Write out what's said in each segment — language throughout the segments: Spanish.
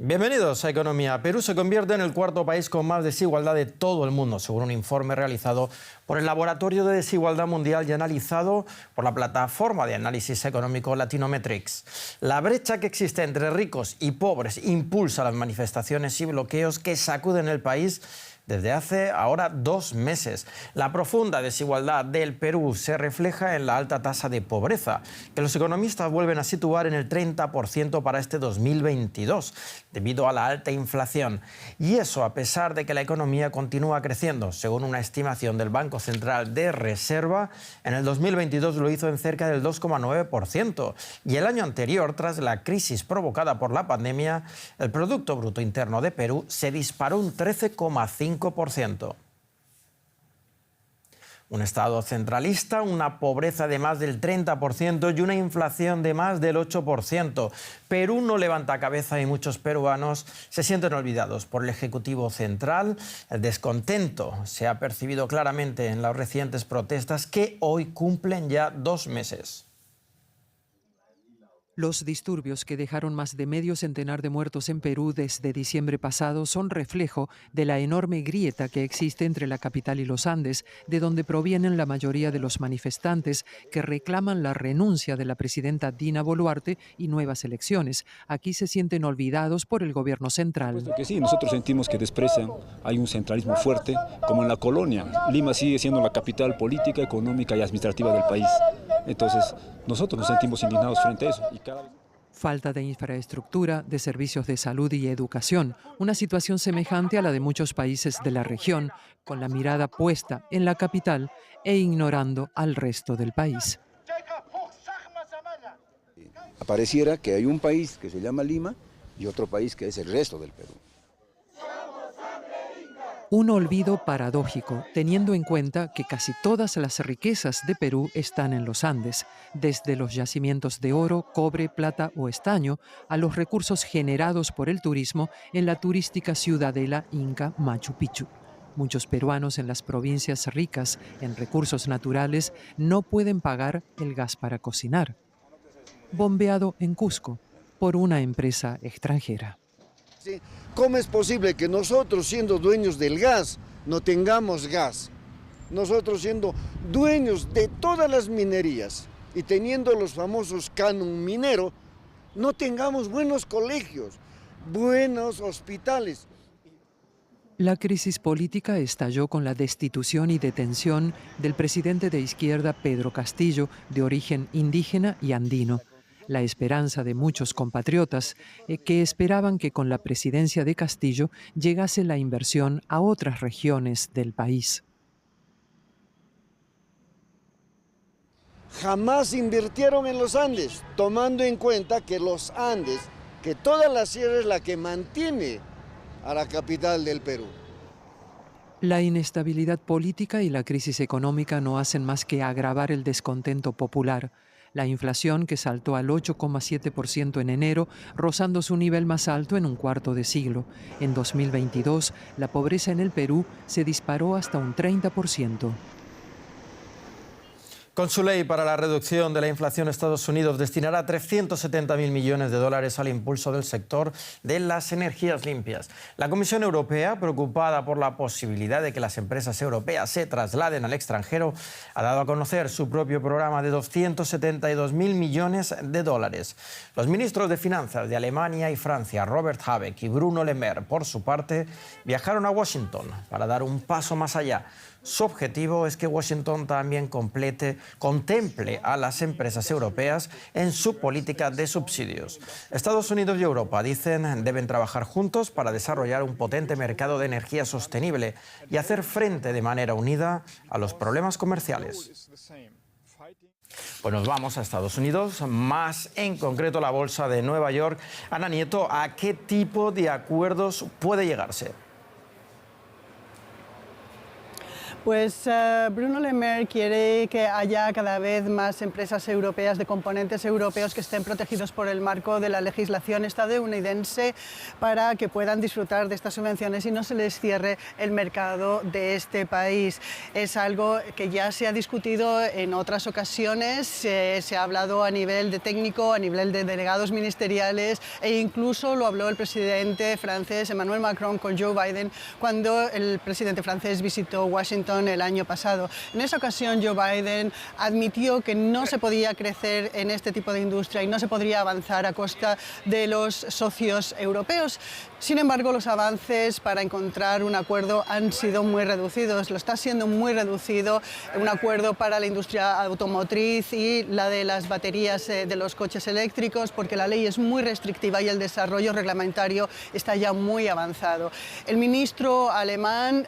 Bienvenidos a Economía. Perú se convierte en el cuarto país con más desigualdad de todo el mundo, según un informe realizado por el Laboratorio de Desigualdad Mundial y analizado por la plataforma de análisis económico Latinometrics. La brecha que existe entre ricos y pobres impulsa las manifestaciones y bloqueos que sacuden el país desde hace ahora 2 meses. La profunda desigualdad del Perú se refleja en la alta tasa de pobreza, que los economistas vuelven a situar en el 30% para este 2022, debido a la alta inflación. Y eso a pesar de que la economía continúa creciendo. Según una estimación del Banco Central de Reserva, en el 2022 lo hizo en cerca del 2,9%. Y el año anterior, tras la crisis provocada por la pandemia, el Producto Bruto Interno de Perú se disparó un 13,5%. Un Estado centralista, una pobreza de más del 30% y una inflación de más del 8%. Perú no levanta cabeza y muchos peruanos se sienten olvidados por el Ejecutivo Central. El descontento se ha percibido claramente en las recientes protestas que hoy cumplen ya 2 meses. Los disturbios que dejaron más de medio centenar de muertos en Perú desde diciembre pasado son reflejo de la enorme grieta que existe entre la capital y los Andes, de donde provienen la mayoría de los manifestantes que reclaman la renuncia de la presidenta Dina Boluarte y nuevas elecciones. Aquí se sienten olvidados por el gobierno central. Puesto que sí, nosotros sentimos que desprecian, hay un centralismo fuerte, como en la colonia. Lima sigue siendo la capital política, económica y administrativa del país. Entonces, nosotros nos sentimos indignados frente a eso. Falta de infraestructura, de servicios de salud y educación, una situación semejante a la de muchos países de la región, con la mirada puesta en la capital e ignorando al resto del país. Pareciera que hay un país que se llama Lima y otro país que es el resto del Perú. Un olvido paradójico, teniendo en cuenta que casi todas las riquezas de Perú están en los Andes, desde los yacimientos de oro, cobre, plata o estaño, a los recursos generados por el turismo en la turística ciudadela inca Machu Picchu. Muchos peruanos en las provincias ricas en recursos naturales no pueden pagar el gas para cocinar. Bombeado en Cusco por una empresa extranjera. ¿Cómo es posible que nosotros, siendo dueños del gas, no tengamos gas? Nosotros, siendo dueños de todas las minerías y teniendo los famosos canon minero, no tengamos buenos colegios, buenos hospitales. La crisis política estalló con la destitución y detención del presidente de izquierda Pedro Castillo, de origen indígena y andino. La esperanza de muchos compatriotas que esperaban que con la presidencia de Castillo llegase la inversión a otras regiones del país. Jamás invirtieron en los Andes, tomando en cuenta que los Andes, que toda la sierra es la que mantiene a la capital del Perú. La inestabilidad política y la crisis económica no hacen más que agravar el descontento popular. La inflación, que saltó al 8,7% en enero, rozando su nivel más alto en un cuarto de siglo. En 2022, la pobreza en el Perú se disparó hasta un 30%. Con su ley para la reducción de la inflación, Estados Unidos destinará 370.000 millones de dólares al impulso del sector de las energías limpias. La Comisión Europea, preocupada por la posibilidad de que las empresas europeas se trasladen al extranjero, ha dado a conocer su propio programa de 272.000 millones de dólares. Los ministros de Finanzas de Alemania y Francia, Robert Habeck y Bruno Le Maire, por su parte, viajaron a Washington para dar un paso más allá. Su objetivo es que Washington también contemple a las empresas europeas en su política de subsidios. Estados Unidos y Europa, dicen, deben trabajar juntos para desarrollar un potente mercado de energía sostenible y hacer frente de manera unida a los problemas comerciales. Pues nos vamos a Estados Unidos, más en concreto la Bolsa de Nueva York. Ana Nieto, ¿a qué tipo de acuerdos puede llegarse? Pues Bruno Le Maire quiere que haya cada vez más empresas europeas de componentes europeos que estén protegidos por el marco de la legislación estadounidense para que puedan disfrutar de estas subvenciones y no se les cierre el mercado de este país. Es algo que ya se ha discutido en otras ocasiones, se ha hablado a nivel de técnico, a nivel de delegados ministeriales e incluso lo habló el presidente francés Emmanuel Macron con Joe Biden cuando el presidente francés visitó Washington el año pasado. En esa ocasión Joe Biden admitió que no se podía crecer en este tipo de industria y no se podría avanzar a costa de los socios europeos. Sin embargo, los avances para encontrar un acuerdo han sido muy reducidos. Lo está siendo muy reducido un acuerdo para la industria automotriz y la de las baterías de los coches eléctricos, porque la ley es muy restrictiva y el desarrollo reglamentario está ya muy avanzado. El ministro alemán,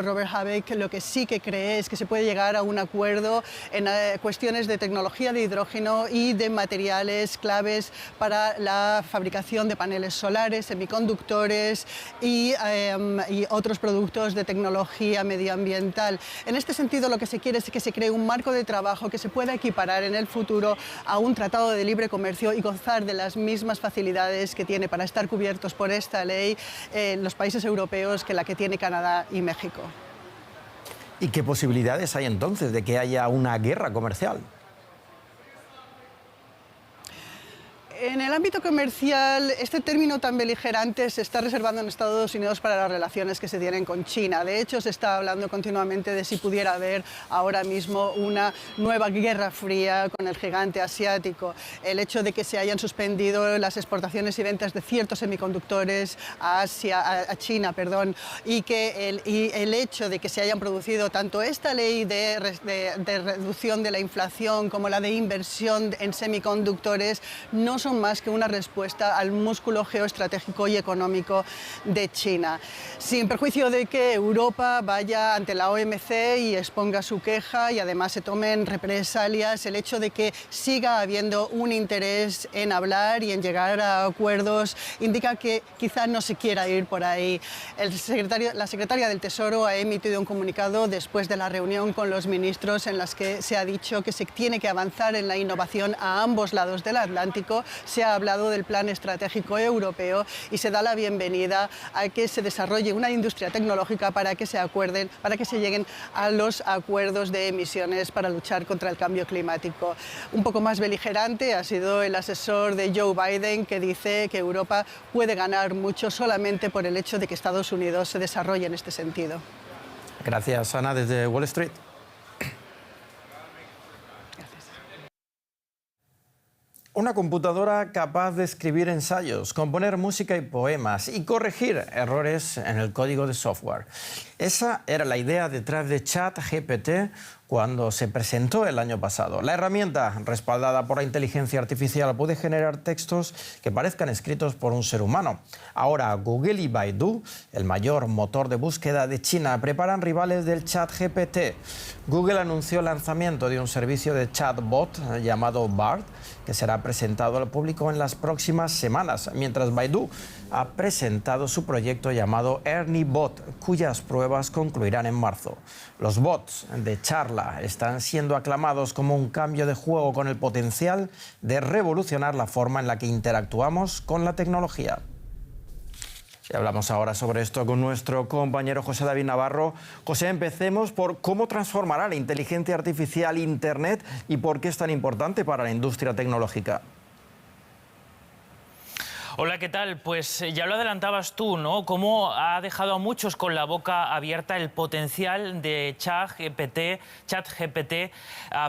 Robert Habeck, lo que sí que cree es que se puede llegar a un acuerdo en cuestiones de tecnología de hidrógeno y de materiales claves para la fabricación de paneles solares, semiconductores y otros productos de tecnología medioambiental. En este sentido, lo que se quiere es que se cree un marco de trabajo que se pueda equiparar en el futuro a un tratado de libre comercio y gozar de las mismas facilidades que tiene para estar cubiertos por esta ley los países europeos que la que tiene Canadá y México. ¿Y qué posibilidades hay entonces de que haya una guerra comercial? En el ámbito comercial, este término tan beligerante se está reservando en Estados Unidos para las relaciones que se tienen con China. De hecho, se está hablando continuamente de si pudiera haber ahora mismo una nueva guerra fría con el gigante asiático. El hecho de que se hayan suspendido las exportaciones y ventas de ciertos semiconductores a China, y el hecho de que se hayan producido tanto esta ley de reducción de la inflación como la de inversión en semiconductores no son más que una respuesta al músculo geoestratégico y económico de China. Sin perjuicio de que Europa vaya ante la OMC y exponga su queja y además se tomen represalias, el hecho de que siga habiendo un interés en hablar y en llegar a acuerdos indica que quizá no se quiera ir por ahí. La secretaria del Tesoro ha emitido un comunicado después de la reunión con los ministros en las que se ha dicho que se tiene que avanzar en la innovación a ambos lados del Atlántico. Se ha hablado del plan estratégico europeo y se da la bienvenida a que se desarrolle una industria tecnológica para que se lleguen a los acuerdos de emisiones para luchar contra el cambio climático. Un poco más beligerante ha sido el asesor de Joe Biden, que dice que Europa puede ganar mucho solamente por el hecho de que Estados Unidos se desarrolle en este sentido. Gracias, Ana, desde Wall Street. Una computadora capaz de escribir ensayos, componer música y poemas y corregir errores en el código de software. Esa era la idea detrás de ChatGPT cuando se presentó el año pasado. La herramienta, respaldada por la inteligencia artificial, puede generar textos que parezcan escritos por un ser humano. Ahora, Google y Baidu, el mayor motor de búsqueda de China, preparan rivales del ChatGPT. Google anunció el lanzamiento de un servicio de chatbot llamado Bard, que será presentado al público en las próximas semanas, mientras Baidu ha presentado su proyecto llamado ErnieBot, cuyas pruebas concluirán en marzo. Los bots de charla están siendo aclamados como un cambio de juego con el potencial de revolucionar la forma en la que interactuamos con la tecnología. Y hablamos ahora sobre esto con nuestro compañero José David Navarro. José, empecemos por cómo transformará la inteligencia artificial Internet y por qué es tan importante para la industria tecnológica. Hola, ¿qué tal? Pues ya lo adelantabas tú, ¿no? Cómo ha dejado a muchos con la boca abierta el potencial de ChatGPT,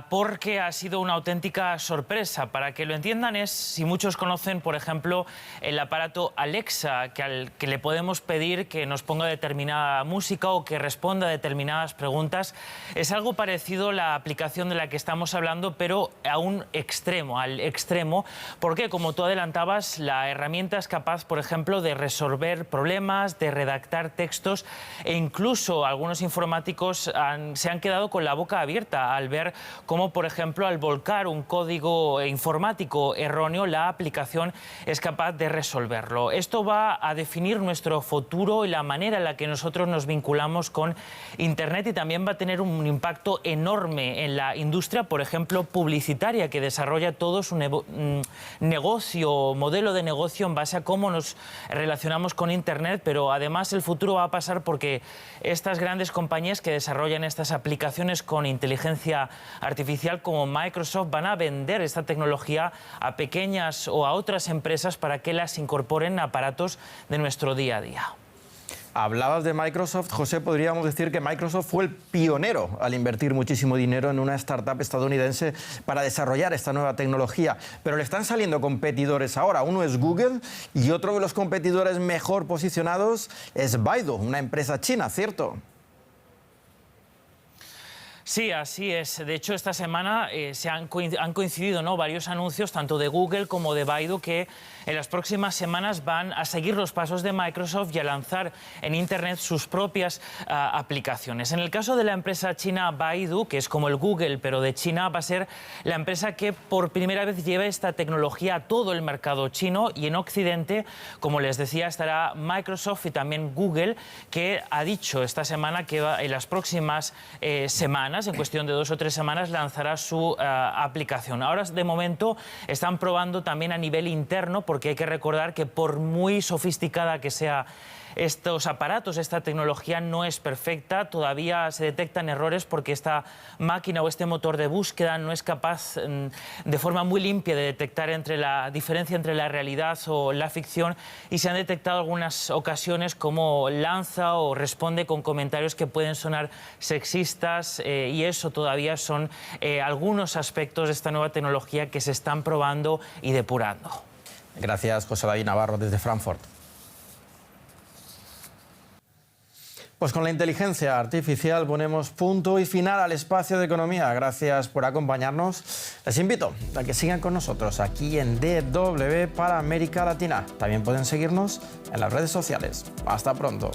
porque ha sido una auténtica sorpresa. Para que lo entiendan es, si muchos conocen, por ejemplo, el aparato Alexa, al que le podemos pedir que nos ponga determinada música o que responda a determinadas preguntas. Es algo parecido a la aplicación de la que estamos hablando, pero a un extremo, porque como tú adelantabas, la herramienta herramienta es capaz, por ejemplo, de resolver problemas, de redactar textos e incluso algunos informáticos se han quedado con la boca abierta al ver cómo, por ejemplo, al volcar un código informático erróneo, la aplicación es capaz de resolverlo. Esto va a definir nuestro futuro y la manera en la que nosotros nos vinculamos con Internet, y también va a tener un impacto enorme en la industria, por ejemplo, publicitaria, que desarrolla todo su modelo de negocio en base a cómo nos relacionamos con Internet, pero además el futuro va a pasar porque estas grandes compañías que desarrollan estas aplicaciones con inteligencia artificial como Microsoft van a vender esta tecnología a pequeñas o a otras empresas para que las incorporen a aparatos de nuestro día a día. Hablabas de Microsoft, José. Podríamos decir que Microsoft fue el pionero al invertir muchísimo dinero en una startup estadounidense para desarrollar esta nueva tecnología. Pero le están saliendo competidores ahora. Uno es Google y otro de los competidores mejor posicionados es Baidu, una empresa china, ¿cierto? Sí, así es. De hecho, esta semana han coincidido, ¿no?, varios anuncios, tanto de Google como de Baidu, que en las próximas semanas van a seguir los pasos de Microsoft y a lanzar en Internet sus propias aplicaciones. En el caso de la empresa china Baidu, que es como el Google, pero de China, va a ser la empresa que por primera vez lleve esta tecnología a todo el mercado chino, y en Occidente, como les decía, estará Microsoft y también Google, que ha dicho esta semana que en las próximas semanas, en cuestión de 2 o 3 semanas, lanzará su aplicación. Ahora, de momento, están probando también a nivel interno, porque hay que recordar que por muy sofisticada que sea estos aparatos, esta tecnología no es perfecta, todavía se detectan errores porque esta máquina o este motor de búsqueda no es capaz de forma muy limpia de detectar la diferencia entre la realidad o la ficción, y se han detectado algunas ocasiones como lanza o responde con comentarios que pueden sonar sexistas, y eso todavía son algunos aspectos de esta nueva tecnología que se están probando y depurando. Gracias, José David Navarro, desde Frankfurt. Pues con la inteligencia artificial ponemos punto y final al espacio de economía. Gracias por acompañarnos. Les invito a que sigan con nosotros aquí en DW para América Latina. También pueden seguirnos en las redes sociales. Hasta pronto.